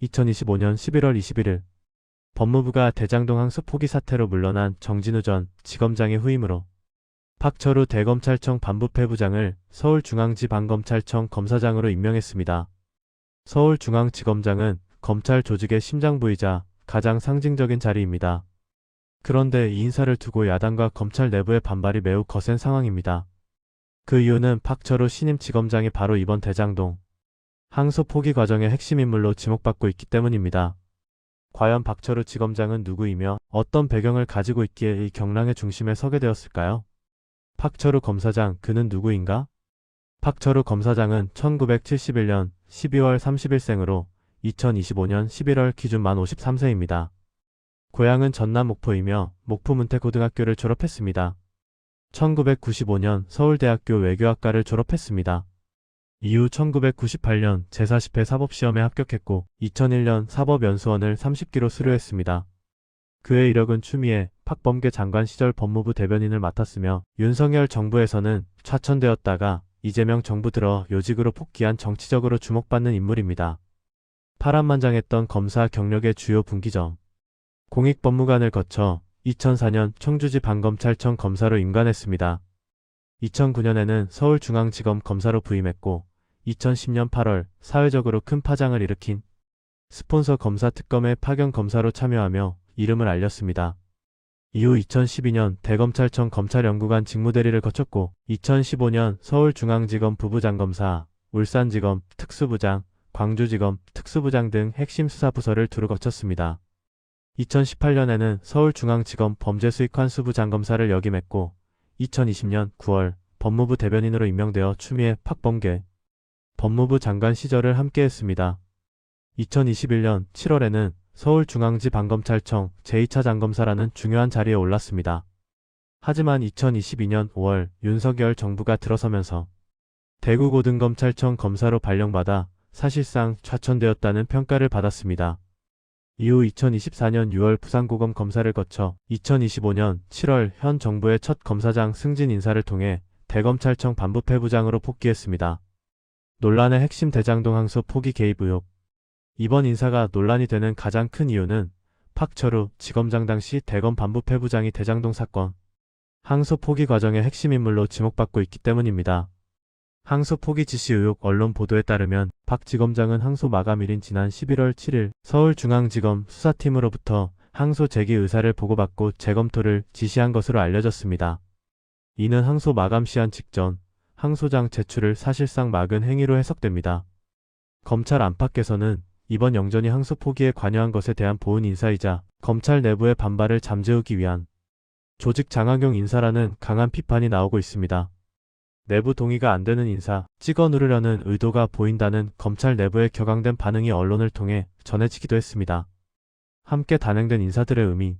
2025년 11월 21일 법무부가 대장동 항소 포기 사태로 물러난 정진우 전 지검장의 후임으로 박철우 대검찰청 반부패부장을 서울중앙지방검찰청 검사장으로 임명했습니다. 서울중앙지검장은 검찰 조직의 심장부이자 가장 상징적인 자리입니다. 그런데 이 인사를 두고 야당과 검찰 내부의 반발이 매우 거센 상황입니다. 그 이유는 박철우 신임 지검장이 바로 이번 대장동 항소 포기 과정의 핵심 인물로 지목받고 있기 때문입니다. 과연 박철우 지검장은 누구이며 어떤 배경을 가지고 있기에 이 경랑의 중심에 서게 되었을까요? 박철우 검사장, 그는 누구인가? 박철우 검사장은 1971년 12월 30일생으로 2025년 11월 기준 만 53세입니다. 고향은 전남 목포이며 목포 문태고등학교를 졸업했습니다. 1995년 서울대학교 외교학과를 졸업했습니다. 이후 1998년 제40회 사법시험에 합격했고 2001년 사법연수원을 30기로 수료했습니다. 그의 이력은 추미애, 박범계 장관 시절 법무부 대변인을 맡았으며 윤석열 정부에서는 좌천되었다가 이재명 정부 들어 요직으로 복귀한 정치적으로 주목받는 인물입니다. 파란만장했던 검사 경력의 주요 분기점. 공익법무관을 거쳐 2004년 청주지방검찰청 검사로 임관했습니다. 2009년에는 서울중앙지검 검사로 부임했고 2010년 8월 사회적으로 큰 파장을 일으킨 스폰서 검사 특검의 파견 검사로 참여하며 이름을 알렸습니다. 이후 2012년 대검찰청 검찰연구관 직무대리를 거쳤고 2015년 서울중앙지검 부부장검사, 울산지검 특수부장, 광주지검 특수부장 등 핵심 수사부서를 두루 거쳤습니다. 2018년에는 서울중앙지검 범죄수익환수부 장검사를 역임했고 2020년 9월 법무부 대변인으로 임명되어 추미애, 박범계 법무부 장관 시절을 함께했습니다. 2021년 7월에는 서울중앙지방검찰청 제2차 장검사라는 중요한 자리에 올랐습니다. 하지만 2022년 5월 윤석열 정부가 들어서면서 대구고등검찰청 검사로 발령받아 사실상 좌천되었다는 평가를 받았습니다. 이후 2024년 6월 부산고검 검사를 거쳐 2025년 7월 현 정부의 첫 검사장 승진 인사를 통해 대검찰청 반부패부장으로 복귀했습니다. 논란의 핵심 대장동 항소 포기 개입 의혹. 이번 인사가 논란이 되는 가장 큰 이유는 박철우 지검장 당시 대검 반부패부장이 대장동 사건 항소 포기 과정의 핵심 인물로 지목받고 있기 때문입니다. 항소 포기 지시 의혹. 언론 보도에 따르면 박 지검장은 항소 마감일인 지난 11월 7일 서울중앙지검 수사팀으로부터 항소 제기 의사를 보고받고 재검토를 지시한 것으로 알려졌습니다. 이는 항소 마감 시한 직전 항소장 제출을 사실상 막은 행위로 해석됩니다. 검찰 안팎에서는 이번 영전이 항소 포기에 관여한 것에 대한 보은 인사이자 검찰 내부의 반발을 잠재우기 위한 조직 장악용 인사라는 강한 비판이 나오고 있습니다. 내부 동의가 안 되는 인사, 찍어 누르려는 의도가 보인다는 검찰 내부의 격앙된 반응이 언론을 통해 전해지기도 했습니다. 함께 단행된 인사들의 의미.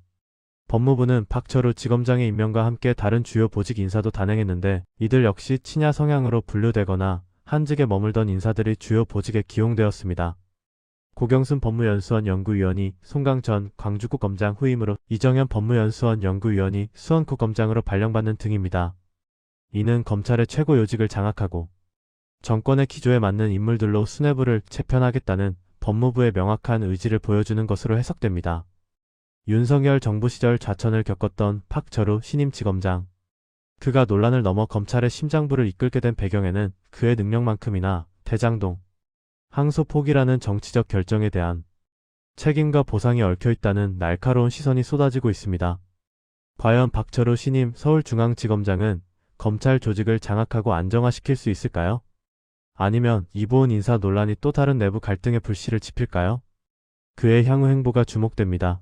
법무부는 박철우 지검장의 임명과 함께 다른 주요 보직 인사도 단행했는데 이들 역시 친야 성향으로 분류되거나 한직에 머물던 인사들이 주요 보직에 기용되었습니다. 고경순 법무연수원 연구위원이 송강전 광주고 검장 후임으로 이정현 법무연수원 연구위원이 수원고 검장으로 발령받는 등입니다. 이는 검찰의 최고 요직을 장악하고 정권의 기조에 맞는 인물들로 수뇌부를 재편하겠다는 법무부의 명확한 의지를 보여주는 것으로 해석됩니다. 윤석열 정부 시절 좌천을 겪었던 박철우 신임 지검장. 그가 논란을 넘어 검찰의 심장부를 이끌게 된 배경에는 그의 능력만큼이나 대장동 항소 포기라는 정치적 결정에 대한 책임과 보상이 얽혀있다는 날카로운 시선이 쏟아지고 있습니다. 과연 박철우 신임 서울중앙지검장은 검찰 조직을 장악하고 안정화시킬 수 있을까요? 아니면 이보은 인사 논란이 또 다른 내부 갈등의 불씨를 지필까요? 그의 향후 행보가 주목됩니다.